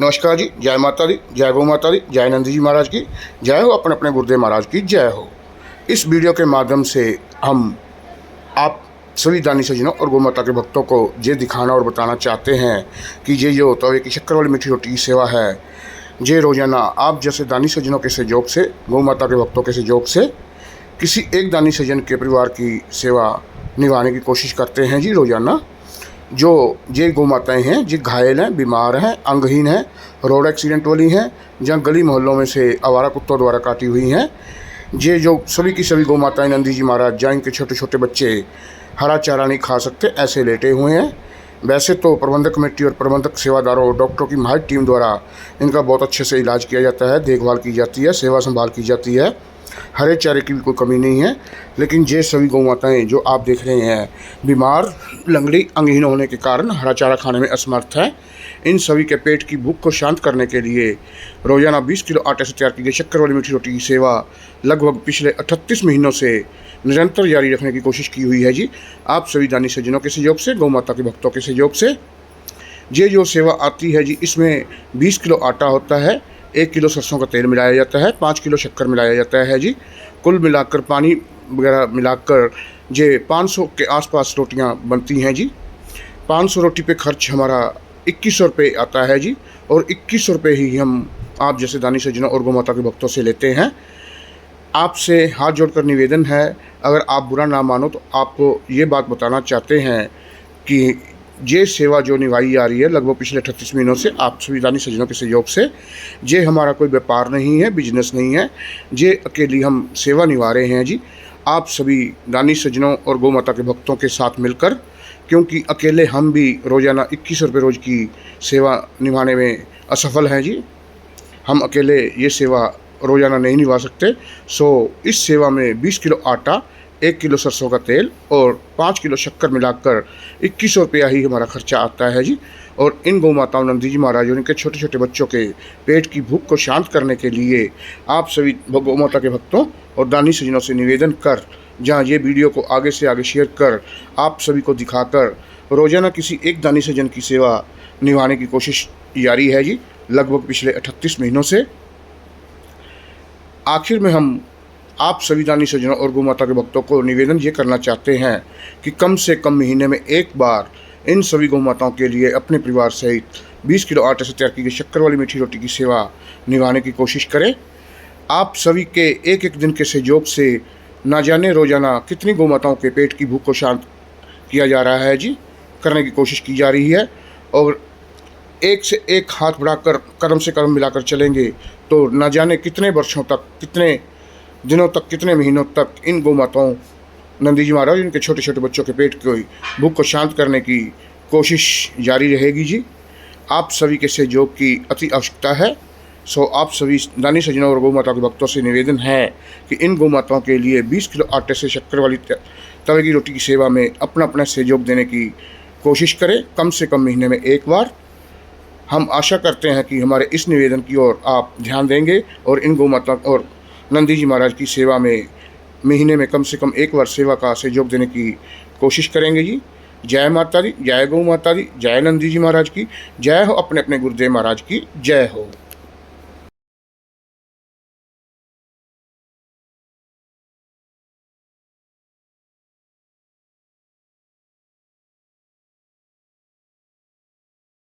नमस्कार जी, जय माता दी, जय गौ माता दी, जय नंदी जी महाराज की जय हो, अपने अपने गुरुदेव महाराज की जय हो। इस वीडियो के माध्यम से हम आप सभी दानी सज्जनों और गौ माता के भक्तों को ये दिखाना और बताना चाहते हैं कि ये जो तवे की शक्कर वाली मीठी रोटी की सेवा है, ये रोज़ाना आप जैसे दानी सज्जनों के सहयोग से, गौ माता के भक्तों के सहयोग से किसी एक दानी सज्जन के परिवार की सेवा निभाने की कोशिश करते हैं जी। रोज़ाना जो ये गौ माताएँ हैं जो घायल हैं, बीमार हैं, अंगहीन हैं, रोड एक्सीडेंट वाली हैं, जहाँ गली मोहल्लों में से आवारा कुत्तों द्वारा काटी हुई हैं, ये जो सभी की सभी गौ माताएँ नंदी जी महाराज, जहाँ इनके छोटे छोटे बच्चे हरा चारा नहीं खा सकते, ऐसे लेटे हुए हैं। वैसे तो प्रबंधक कमेटी और प्रबंधक सेवादारों और डॉक्टरों की माहिर टीम द्वारा इनका बहुत अच्छे से इलाज किया जाता है, देखभाल की जाती है, सेवा संभाल की जाती है, हरे चारे की भी कोई कमी नहीं है। लेकिन ये सभी गौ माताएँ जो आप देख रहे हैं बीमार, लंगड़ी, अंगहीन होने के कारण हरा चारा खाने में असमर्थ है, इन सभी के पेट की भूख को शांत करने के लिए रोज़ाना 20 किलो आटे से तैयार की गई शक्कर वाली मीठी रोटी की सेवा लगभग पिछले 38 महीनों से निरंतर जारी रखने की कोशिश की हुई है जी। आप सभी दानी सज्जनों के सहयोग से, गौ माता के भक्तों के सहयोग से ये जो सेवा आती है जी, इसमें 20 किलो आटा होता है, 1 किलो सरसों का तेल मिलाया जाता है, 5 किलो शक्कर मिलाया जाता है जी। कुल मिलाकर पानी वगैरह मिलाकर ये 500 के आसपास रोटियां बनती हैं जी। 500 रोटी पे खर्च हमारा 2100 रुपये आता है जी, और 2100 रुपये ही हम आप जैसे दानी सज्जनों और गौ माता के भक्तों से लेते हैं। आपसे हाथ जोड़कर निवेदन है, अगर आप बुरा ना मानो तो आपको ये बात बताना चाहते हैं कि ये सेवा जो निभाई जा रही है लगभग पिछले 38 महीनों से आप सभी दानी सज्जनों के सहयोग से, ये हमारा कोई व्यापार नहीं है, बिजनेस नहीं है, ये अकेली हम सेवा निभा रहे हैं जी। आप सभी दानी सज्जनों और गौ माता के भक्तों के साथ मिलकर, क्योंकि अकेले हम भी रोज़ाना 2100 रुपये रोज़ की सेवा निभाने में असफल हैं जी। हम अकेले ये सेवा रोज़ाना नहीं निभा सकते। सो इस सेवा में 20 किलो आटा, 1 किलो सरसों का तेल और 5 किलो शक्कर मिलाकर 2100 रुपया ही हमारा खर्चा आता है जी। और इन गौ माताओं नंदी जी महाराज और इनके छोटे छोटे बच्चों के पेट की भूख को शांत करने के लिए आप सभी गौ माता के भक्तों और दानी सज्जनों से निवेदन कर, जहाँ ये वीडियो को आगे से आगे शेयर कर आप सभी को दिखाकर रोज़ाना किसी एक दानी सज्जन की सेवा निभाने की कोशिश जारी है जी, लगभग पिछले 38 महीनों से। आखिर में हम आप सभी दानी सज्जनों और गौ माता के भक्तों को निवेदन ये करना चाहते हैं कि कम से कम महीने में एक बार इन सभी गौ माताओं के लिए अपने परिवार सहित 20 किलो आटे से तैयार की गई शक्कर वाली मीठी रोटी की सेवा निभाने की कोशिश करें। आप सभी के एक एक दिन के सहयोग से ना जाने रोज़ाना कितनी गौ माताओं के पेट की भूख को शांत किया जा रहा है जी, करने की कोशिश की जा रही है। और एक से एक हाथ बढ़ाकर कदम से कदम मिलाकर चलेंगे तो न जाने कितने वर्षों तक, कितने दिनों तक, कितने महीनों तक इन गौ माताओं नंदी जी महाराज इनके छोटे छोटे बच्चों के पेट की भूख को शांत करने की कोशिश जारी रहेगी जी। आप सभी के सहयोग की अति आवश्यकता है। सो आप सभी दानी सज्जनों और गौ माता के भक्तों से निवेदन है कि इन गौ माताओं के लिए 20 किलो आटे से शक्कर वाली तवे की रोटी की सेवा में अपना अपना सहयोग देने की कोशिश करें, कम से कम महीने में एक बार। हम आशा करते हैं कि हमारे इस निवेदन की ओर आप ध्यान देंगे और इन गौ माता और नंदी जी महाराज की सेवा में महीने में कम से कम एक बार सेवा का सहयोग देने की कोशिश करेंगे जी। जय माता दी, जय गौ माता दी, जय नंदी जी महाराज की जय हो, अपने अपने गुरुदेव महाराज की जय हो।